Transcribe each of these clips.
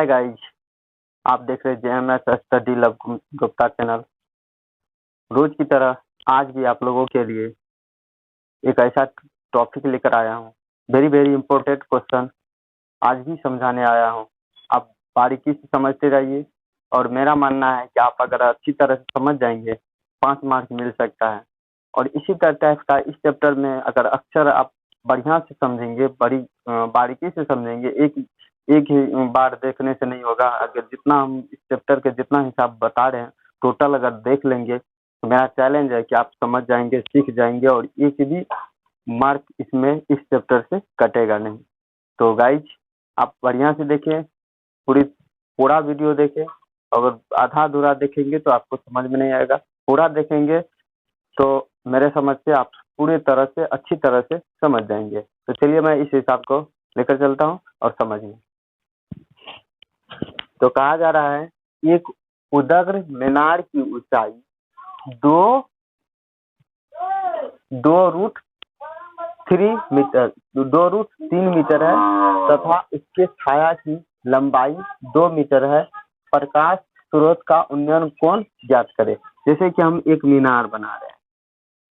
Hi guys, आप देख रहे JMS study Lav Gupta channel. रोज की तरह आज भी आप लोगों के लिए एक ऐसा टॉपिक लेकर आया हूँ। वेरी इम्पोर्टेंट क्वेश्चन आज भी समझाने आया हूँ। आप बारीकी से समझते रहिए और मेरा मानना है कि आप अगर अच्छी तरह से समझ जाएंगे 5 मार्क मिल सकता है। और इसी टाइप का इस चैप्टर में अगर अक्षर आप बढ़िया से समझेंगे, बड़ी बारीकी से समझेंगे, एक ही बार देखने से नहीं होगा। अगर जितना हम इस चैप्टर के जितना हिसाब बता रहे हैं टोटल अगर देख लेंगे तो मेरा चैलेंज है कि आप समझ जाएंगे, सीख जाएंगे और एक भी मार्क इसमें इस चैप्टर से कटेगा नहीं। तो गाइज आप बढ़िया से देखें, पूरा वीडियो देखें। अगर आधा अधूरा देखेंगे तो आपको समझ में नहीं आएगा, पूरा देखेंगे तो मेरे समझ से आप पूरी तरह से अच्छी तरह से समझ जाएंगे। तो चलिए मैं इस हिसाब को लेकर चलता हूँ और समझिए। तो कहा जा रहा है एक उदग्र मीनार की ऊंचाई 2√3 मीटर है तथा इसके छाया की लंबाई 2 मीटर है। प्रकाश स्रोत का उन्नयन कोण ज्ञात करें। जैसे कि हम एक मीनार बना रहे हैं,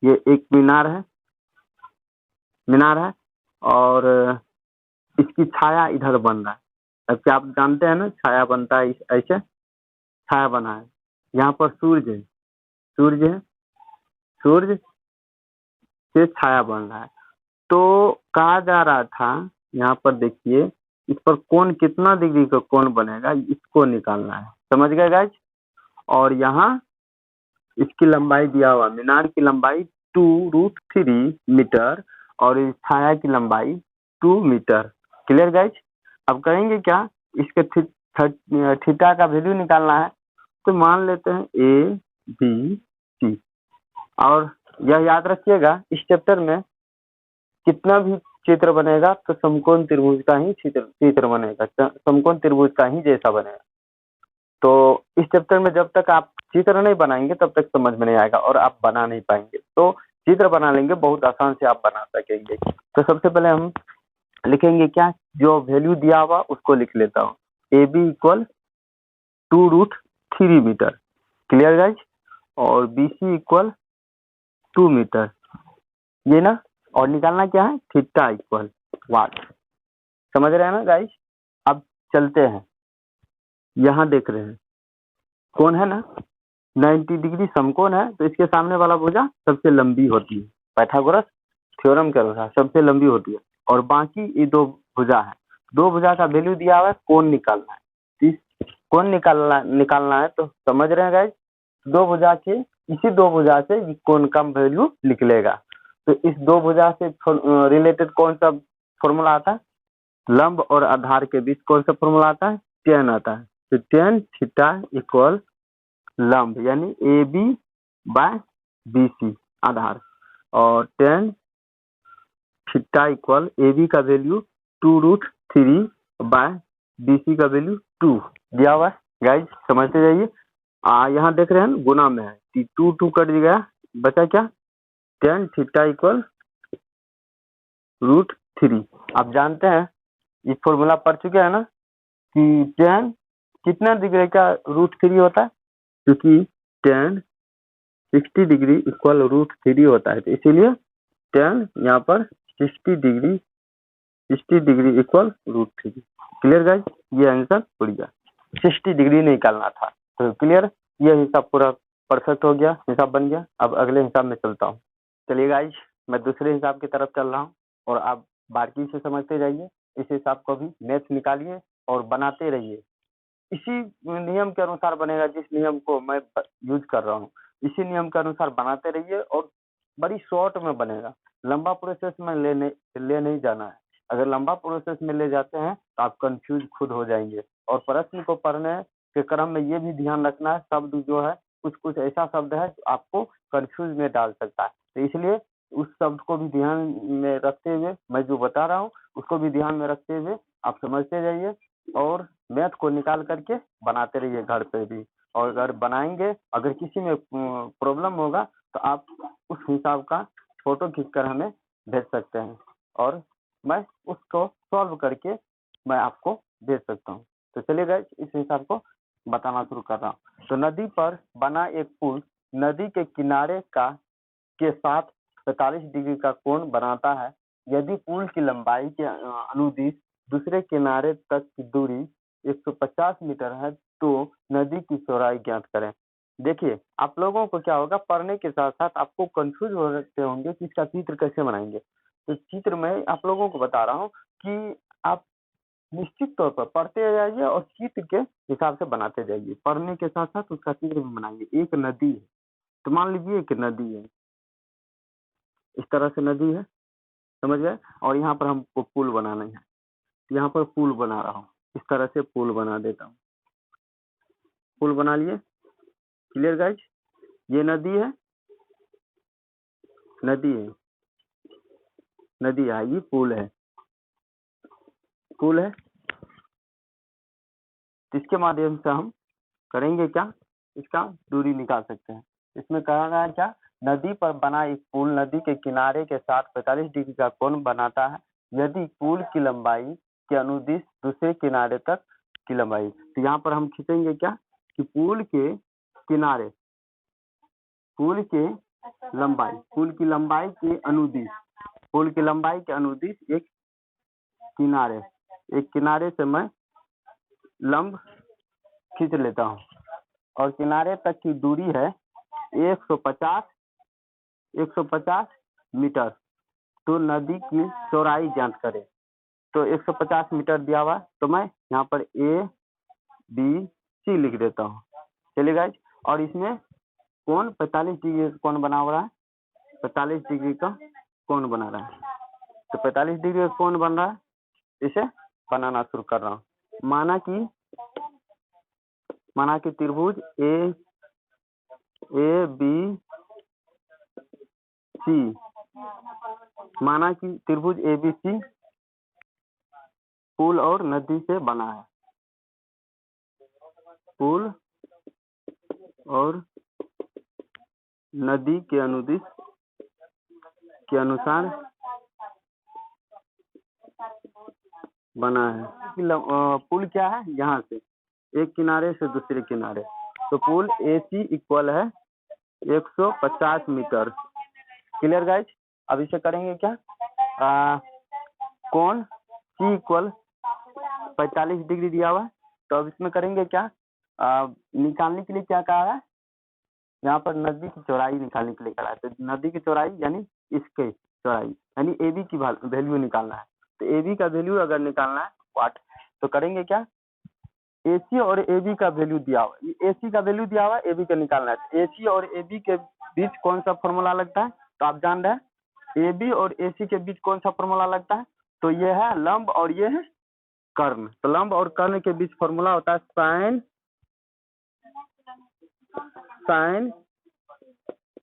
ये एक मीनार है और इसकी छाया इधर बन रहा है। अब क्या आप जानते हैं ना, छाया बनता है ऐसे, छाया बना है। यहाँ पर सूर्य से छाया बन रहा है। तो कहा जा रहा था यहाँ पर देखिए, इस पर कोण कितना डिग्री का कोण बनेगा इसको निकालना है। समझ गए गाइज? और यहाँ इसकी लंबाई दिया हुआ, मीनार की लंबाई 2√3 मीटर और इस छाया की लंबाई 2 मीटर। Clear guys? अब करेंगे क्या, इसके थीटा का वैल्यू निकालना है। तो मान लेते हैं ABC और यह याद रखिएगा इस चैप्टर में कितना भी चित्र बनेगा तो समकोण त्रिभुज का ही चित्र बनेगा, समकोण त्रिभुज का ही जैसा बनेगा। तो इस चैप्टर में जब तक आप चित्र नहीं बनाएंगे तब तक समझ में नहीं आएगा और आप बना नहीं पाएंगे। तो चित्र बना लेंगे, बहुत आसान से आप बना सकेंगे। तो सबसे पहले हम लिखेंगे क्या, जो वैल्यू दिया हुआ उसको लिख लेता हूँ। AB = 2√3 metre. Clear guys? और BC = 2 मीटर, ये ना। और निकालना क्या है, थीटा = वाट। समझ रहे हैं ना गाइज? अब चलते हैं, यहाँ देख रहे हैं कौन है ना, 90 डिग्री समकोण है। तो इसके सामने वाला भुजा सबसे लंबी होती है, पाइथागोरस थ्योरम के अनुसार सबसे लंबी होती है। और बाकी ये 2 भुजा है, 2 भुजा का वैल्यू दिया हुआ है, कोण निकालना है। कोण निकालना है तो समझ रहे हैं गाइज, 2 भुजा के इसी 2 भुजा से कोण का वैल्यू निकलेगा। तो इस 2 भुजा से रिलेटेड कौन सा फॉर्मूला आता है, लंब और आधार के बीच कौन सा फॉर्मूला आता है, tan आता है। तो tan थीटा = लंब यानी AB/BC आधार, और tan थीटा = AB का वैल्यू 2√3/BC का वैल्यू 2 दिया हुआ है। गाइज समझते जाइए। यहाँ देख रहे हैं गुना में है, 2 कट गया, बचा क्या, tan थीटा = √3। आप जानते हैं इस फॉर्मूला पढ़ चुके हैं ना कि tan कितना डिग्री का √3 होता है, क्योंकि tan 60 डिग्री = √3 होता है। तो इसीलिए tan यहाँ पर 60 डिग्री = √3। Clear guys? ये आंसर पड़ गया, 60 डिग्री निकालना था। तो क्लियर, ये हिसाब पूरा परफेक्ट हो गया, हिसाब बन गया। अब अगले हिसाब में चलता हूँ। चलिए गाइज, मैं दूसरे हिसाब की तरफ चल रहा हूँ और आप बारीकी से समझते जाइए। इस हिसाब को भी मैथ निकालिए और बनाते रहिए। इसी नियम के अनुसार बनेगा, जिस नियम को मैं यूज कर रहा हूँ इसी नियम के अनुसार बनाते रहिए और बड़ी शॉर्ट में बनेगा। लंबा प्रोसेस में ले नहीं जाना है। अगर लंबा प्रोसेस में ले जाते हैं तो आप कंफ्यूज खुद हो जाएंगे। और प्रश्न को पढ़ने के क्रम में ये भी ध्यान रखना है, शब्द जो है कुछ ऐसा शब्द है जो आपको कंफ्यूज में डाल सकता है। तो इसलिए उस शब्द को भी ध्यान में रखते हुए मैं जो बता रहा हूँ उसको भी ध्यान में रखते हुए आप समझते जाइए और मैथ को निकाल करके बनाते रहिए घर पे भी। और अगर बनाएंगे, अगर किसी में प्रॉब्लम होगा तो आप उस हिसाब का फोटो खींचकर हमें भेज सकते हैं और मैं उसको सॉल्व करके मैं आपको भेज सकता हूँ। तो चलिए गाइस इस हिसाब को बताना शुरू कर रहा हूँ। तो नदी पर बना एक पुल नदी के किनारे के साथ 45 डिग्री का कोण बनाता है। यदि पुल की लंबाई के अनुदिश दूसरे किनारे तक की दूरी 150 मीटर है तो नदी की चौड़ाई ज्ञात करें। देखिए आप लोगों को क्या होगा, पढ़ने के साथ साथ आपको कंफ्यूज हो सकते होंगे कि इसका चित्र कैसे बनाएंगे। तो चित्र में आप लोगों को बता रहा हूँ कि आप निश्चित तौर पर पढ़ते जाइए और चित्र के हिसाब से बनाते जाइए। पढ़ने के साथ साथ उसका चित्र भी बनाइए। एक नदी है, तो मान लीजिए एक नदी है, इस तरह से नदी है, समझ गए। और यहाँ पर हमको पुल बनाना है, यहाँ पर पुल बना रहा हूँ, इस तरह से पुल बना देता हूँ। पुल बना लिए, क्लियर गाइज। ये नदी है, नदी है, नदी है, ये पुल है, पुल है। इसके माध्यम से हम करेंगे क्या, इसका दूरी निकाल सकते हैं। इसमें कहा गया क्या, नदी पर बना एक पुल नदी के किनारे के साथ 45 डिग्री का कोण बनाता है यदि पुल की लंबाई के अनुदिश दूसरे किनारे तक की लंबाई। तो यहाँ पर हम खींचेंगे क्या कि पुल के किनारे, पुल की लंबाई के अनुदिश, पुल की लंबाई के अनुदिश एक किनारे से मैं लंब खींच लेता हूँ और किनारे तक की दूरी है 150 मीटर। तो नदी की चौड़ाई ज्ञात करें। तो 150 मीटर दिया हुआ, तो मैं यहाँ पर ABC लिख देता हूँ। चलिए गाइज, और इसमें कोण 45 डिग्री का कोण बना हुआ है, 45 डिग्री का कोण बना रहा है। तो 45 डिग्री का कोण बन रहा है, इसे बनाना शुरू कर रहा हूँ। माना कि त्रिभुज ABC, माना कि त्रिभुज ABC पुल और नदी से बना है, पुल और नदी के अनुदिश के अनुसार बना है। पुल क्या है, यहाँ से एक किनारे से दूसरे किनारे, तो पुल AC इक्वल है 150 मीटर। Clear guys. अब इसे करेंगे क्या, कोण C इक्वल 45 डिग्री दिया हुआ है। तो अब इसमें करेंगे क्या, निकालने के लिए क्या कहा है, यहाँ पर नदी की चौड़ाई निकालने के लिए कहा है। तो नदी की चौड़ाई यानी इसके चौड़ाई यानी AB की वैल्यू निकालना है। तो AB का वैल्यू अगर निकालना है वाट, तो करेंगे क्या, AC और AB का वैल्यू दिया हुआ, AC का वैल्यू दिया हुआ, AB का निकालना है। तो AC और AB के बीच कौन सा फॉर्मूला लगता है, तो आप जान रहे हैं AB और AC के बीच कौन सा फॉर्मूला लगता है, तो ये है लंब और ये है कर्ण। तो लंब और कर्ण के बीच फॉर्मूला होता है साइन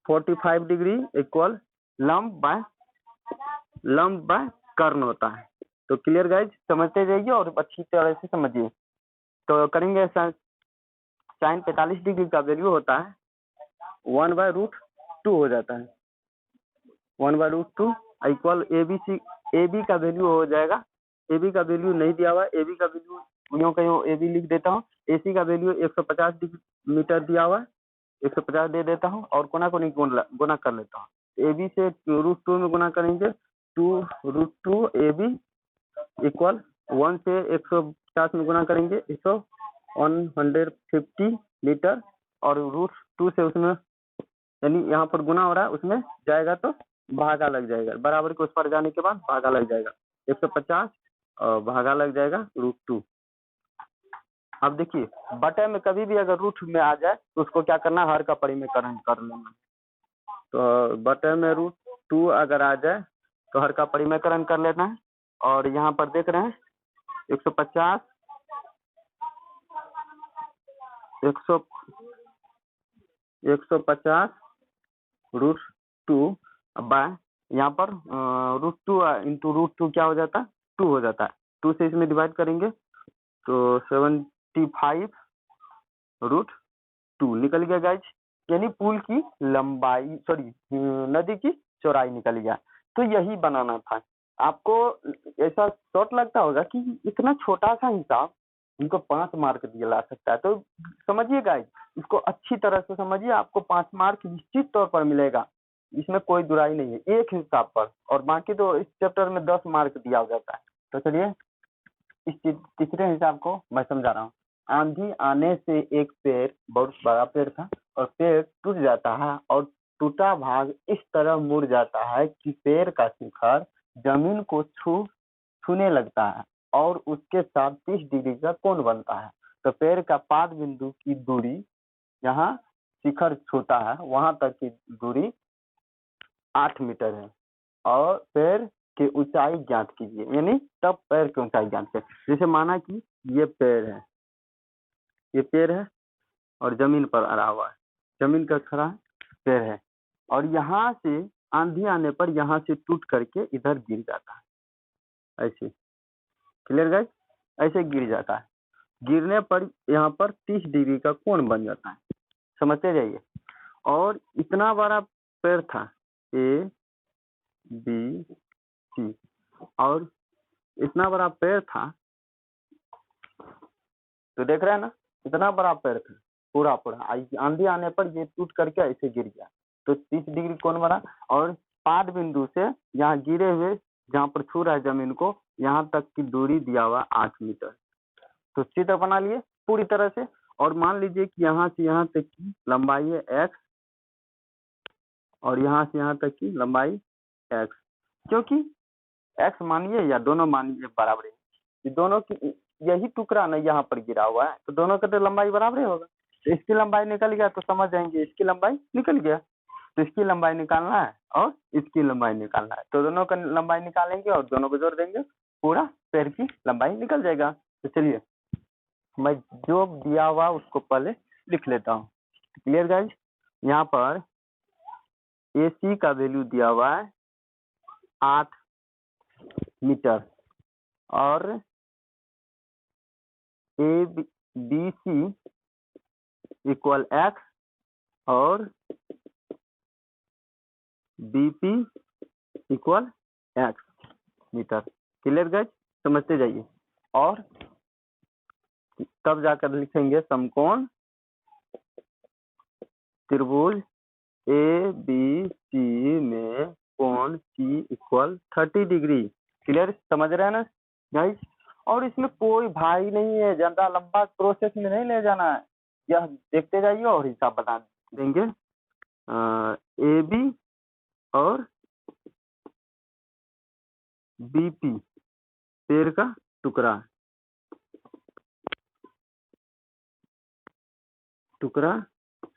45 डिग्री इक्वल लंब बाय कर्ण होता है। तो क्लियर गाइज, समझते जाइए और अच्छी तरह से समझिए। तो करेंगे साइन 45 डिग्री का वैल्यू होता है 1/√2 हो जाता है, 1/√2 इक्वल AB का वैल्यू हो जाएगा। AB का वैल्यू नहीं दिया हुआ, AB का वैल्यू यूं कहीं AB लिख देता हूँ। AC का वैल्यू 150 मीटर दिया हुआ, 150 दे देता हूँ और कोना को नहीं गुना कर लेता हूँ। AB से √2 में गुना करेंगे, 2√2 AB इक्वल 1 से 150 में गुना करेंगे 150 मीटर और √2 से उसमें यानी यहाँ पर गुना हो रहा है, उसमें जाएगा तो भागा लग जाएगा, बराबर के उस पर जाने के बाद भागा लग जाएगा 150 और भागा लग जाएगा √2। अब देखिए बटे में कभी भी अगर रूट में आ जाए तो उसको क्या करना है, हर का परिमेयकरण कर लेना। तो बटे में √2 अगर आ जाए तो हर का परिमेयकरण कर लेना है। और यहाँ पर देख रहे हैं 150 √2 बाय यहाँ पर √2 इंटू √2 क्या हो जाता है, 2 हो जाता है। 2 से इसमें डिवाइड करेंगे तो 75√2 निकल गया गाइज, यानी पुल की लंबाई नदी की चौड़ाई निकल गया। तो यही बनाना था। आपको ऐसा शॉर्ट लगता होगा कि इतना छोटा सा हिसाब इनको 5 मार्क दिया जा सकता है। तो समझिए गाइस, इसको अच्छी तरह से समझिए, आपको 5 मार्क निश्चित तौर पर मिलेगा, इसमें कोई दुराई नहीं है एक हिसाब पर, और बाकी तो इस चैप्टर में 10 मार्क दिया जाता है। तो चलिए इस तीसरे हिसाब को मैं समझा रहा हूँ। आंधी आने से एक पेड़, बहुत बड़ा पेड़ था, और पेड़ टूट जाता है और टूटा भाग इस तरह मुड़ जाता है कि पेड़ का शिखर जमीन को छूने लगता है और उसके साथ 30 डिग्री का कोण बनता है। तो पेड़ का पाद बिंदु की दूरी, यहाँ शिखर छूता है वहां तक की दूरी 8 मीटर है, और पेड़ की ऊंचाई ज्ञात कीजिए। यानी तब पेड़ की ऊंचाई ज्ञात कीजिए। जैसे माना कि ये पेड़ है, ये पेड़ है और जमीन पर अड़ा हुआ है, जमीन का खड़ा पेड़ है, और यहाँ से आंधी आने पर यहाँ से टूट करके इधर गिर जाता है, ऐसे। Clear guys? ऐसे गिर जाता है, गिरने पर यहाँ पर 30 डिग्री का कोण बन जाता है, समझते जाइए। और इतना बड़ा पेड़ था, ए बी सी, और इतना बड़ा पेड़ था, तो देख रहे हैं ना, इतना बड़ा पेड़ था पूरा आंधी आने पर ये टूट करके ऐसे गिर गया, तो 30 डिग्री कोण बना। और पाद बिंदु से यहाँ गिरे हुए, जहाँ पर छू रहा है जमीन को, यहाँ तक की दूरी दिया हुआ 8 मीटर। तो चित्र बना लिए पूरी तरह से, और मान लीजिए कि यहाँ से यहाँ तक की लंबाई है x, और यहाँ से यहाँ तक की लंबाई x, क्योंकि x मानिए या दोनों मानिए बराबर है, ये दोनों की यही टुकड़ा ना यहाँ पर गिरा हुआ है, तो दोनों का तो लंबाई बराबर ही होगा। तो इसकी लंबाई निकल गया, तो समझ जाएंगे इसकी लंबाई निकल गया, तो इसकी लंबाई निकालना है और इसकी लंबाई निकालना है, तो दोनों का लंबाई निकालेंगे और दोनों को जोड़ देंगे, पूरा पेड़ की लंबाई निकल जाएगा। तो चलिए मैं जो दिया हुआ उसको पहले लिख लेता हूँ। Clear guys? यहाँ पर AC का वैल्यू दिया हुआ है 8 मीटर, और ABC इक्वल x, और BP equal x metre. Clear guys? समझते जाइए। और तब जाकर लिखेंगे समकोण त्रिभुज ABC में कोण C इक्वल 30 डिग्री। क्लियर? समझ रहे हैं ना गाइस? और इसमें कोई भाई नहीं है, ज्यादा लंबा प्रोसेस में नहीं ले जाना है, यह देखते जाइए और हिसाब बता देंगे। AB और BP पेड़ का टुकड़ा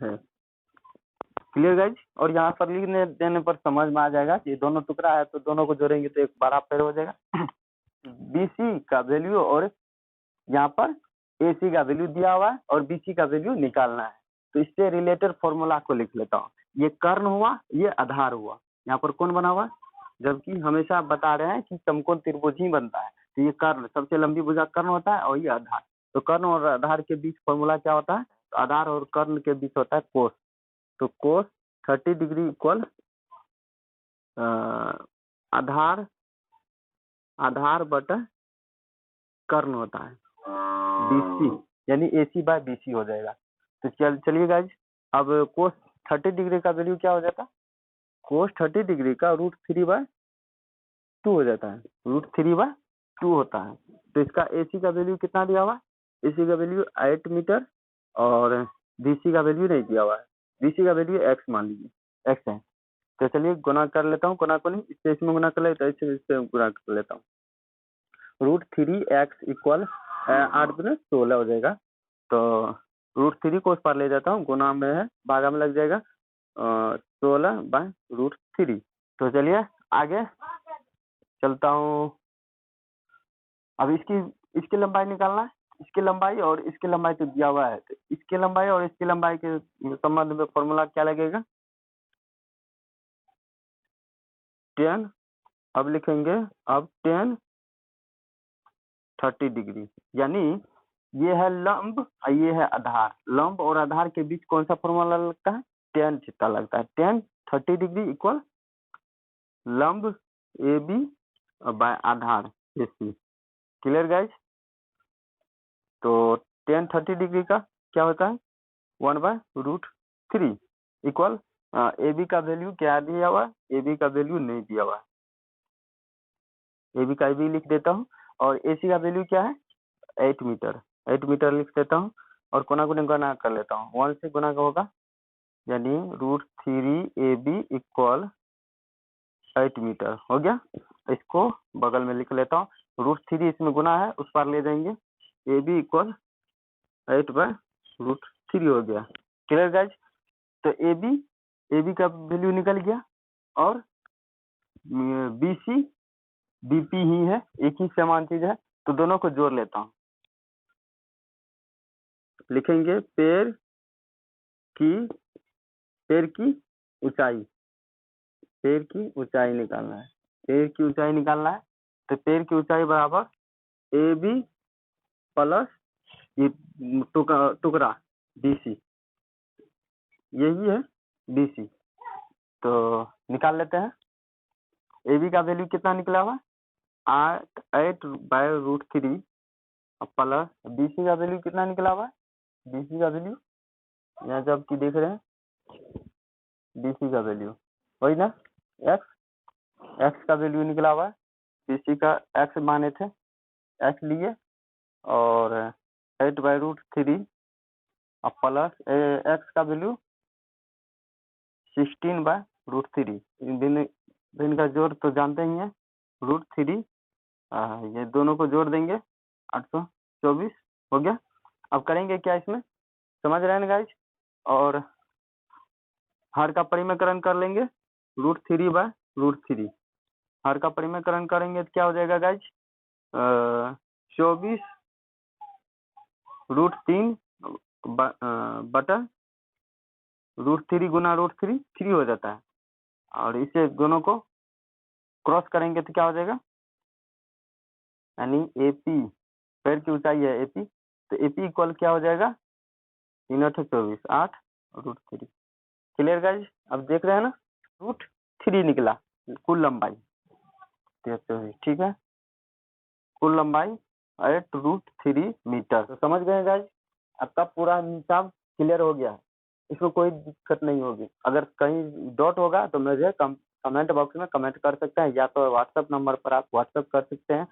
है। Clear guys? और यहाँ पर लिखने देने पर समझ में आ जाएगा कि दोनों टुकड़ा है, तो दोनों को जोड़ेंगे तो एक बड़ा पेड़ हो जाएगा। BC का वैल्यू, और यहाँ पर AC का वैल्यू दिया हुआ है और BC का वैल्यू निकालना है, तो इससे रिलेटेड फॉर्मूला को लिख लेता हूँ। ये कर्ण हुआ, ये आधार हुआ, यहाँ पर कौन बना हुआ, जबकि हमेशा बता रहे हैं कि समकोण त्रिभुज ही बनता है, तो ये कर्ण, सबसे लंबी भुजा कर्ण होता है, और ये आधार। तो कर्ण और आधार के बीच फॉर्मूला क्या होता है, तो आधार और कर्ण के बीच होता है कोस। तो कोस 30 डिग्री इक्वल आधार बटा कर्ण होता है, BC, यानी AC बाय BC हो जाएगा। तो चलिए गाइज, अब कोस 30 डिग्री का वैल्यू क्या हो जाता है, कोस 30 डिग्री का √3/2 हो जाता है, √3/2 होता है। तो इसका AC का वैल्यू कितना दिया हुआ है, AC का वैल्यू 8 मीटर, और BC का वैल्यू नहीं दिया हुआ है, BC का वैल्यू x मान लीजिए, x है। तो चलिए गुना कर लेता हूँ, गुना को नहीं, इससे इसमें गुना कर लेता, इससे इससे गुना कर लेता हूँ। √3x इक्वल 8 × 16 हो जाएगा। तो √3 को उस पर ले जाता हूँ, गुना में है, भागा में लग जाएगा 16/√3। तो चलिए आगे चलता हूँ। अब इसकी लंबाई निकालना है, इसकी लंबाई और इसकी लंबाई तो दिया हुआ है, तो इसकी लंबाई और इसकी लंबाई के संबंध में फॉर्मूला क्या लगेगा, 10। अब लिखेंगे, अब 10 30 डिग्री, यानी ये है लंब और ये है आधार। लंब और आधार के बीच कौन सा फॉर्मूला लगता है, tan थीटा लगता है। tan 30 डिग्री इक्वल लंब AB बाय आधार AC। Clear guys? तो टेन 30 डिग्री का क्या होता है 1/√3 इक्वल ए बी का वैल्यू क्या दिया हुआ है, ए बी का वैल्यू नहीं दिया हुआ है, ए बी का भी लिख देता हूँ और ए सी का वैल्यू क्या है 8 मीटर, 8 मीटर लिख देता हूँ और कोना कोने गुना कर लेता हूँ, 1 से गुना का होगा यानी √3 ए बी इक्वल 8 मीटर हो गया। इसको बगल में लिख लेता हूँ, √3 इसमें गुना है उस पर ले जाएंगे, ए बी इक्वल 8/√3 हो गया। Clear guys. तो ए बी का वैल्यू निकल गया और बी सी डी पी ही है, एक ही समान चीज है, तो दोनों को जोड़ लेता हूँ। लिखेंगे पैर की ऊंचाई, पैर की ऊंचाई निकालना है, पैर की ऊंचाई निकालना है, तो पैर की ऊंचाई बराबर ए बी प्लस ये टुकड़ा बी सी, यही है बी सी। तो निकाल लेते हैं, ए बी का वैल्यू कितना निकला हुआ 8/√3 प्लस बी सी का वैल्यू कितना निकला हुआ है, बी सी का वैल्यू यहाँ जब की देख रहे हैं बी सी का वैल्यू वही ना एक्स का वैल्यू निकला हुआ है, बी सी का एक्स माने थे, एक्स लिए और 8/√3 प्लस एक्स का वैल्यू 16/√3, इन का जोड़ तो जानते ही हैं √3, ये दोनों को जोड़ देंगे 824 हो गया। अब करेंगे क्या इसमें समझ रहे हैं गाइज, और हर का परिमेयकरण कर लेंगे √3/√3, हर का परिमेयकरण करेंगे तो क्या हो जाएगा गाइज 24√3 बटा √3 गुना √3 3 हो जाता है, और इसे दोनों को क्रॉस करेंगे तो क्या हो जाएगा यानी एपी पैर की ऊंचाई है एपी, तो एपी इक्वल क्या हो जाएगा 3/24 8√3। Clear guys. अब देख रहे हैं ना √3 निकला कुल लंबाई 23, ठीक है, कुल लंबाई 8√3 मीटर। तो समझ गए गाइज, आपका पूरा हिसाब क्लियर हो गया है, इसमें कोई दिक्कत नहीं होगी। अगर कहीं डॉट होगा तो मुझे कमेंट बॉक्स में कमेंट कर सकते हैं, या तो व्हाट्सएप नंबर पर आप व्हाट्सएप कर सकते हैं,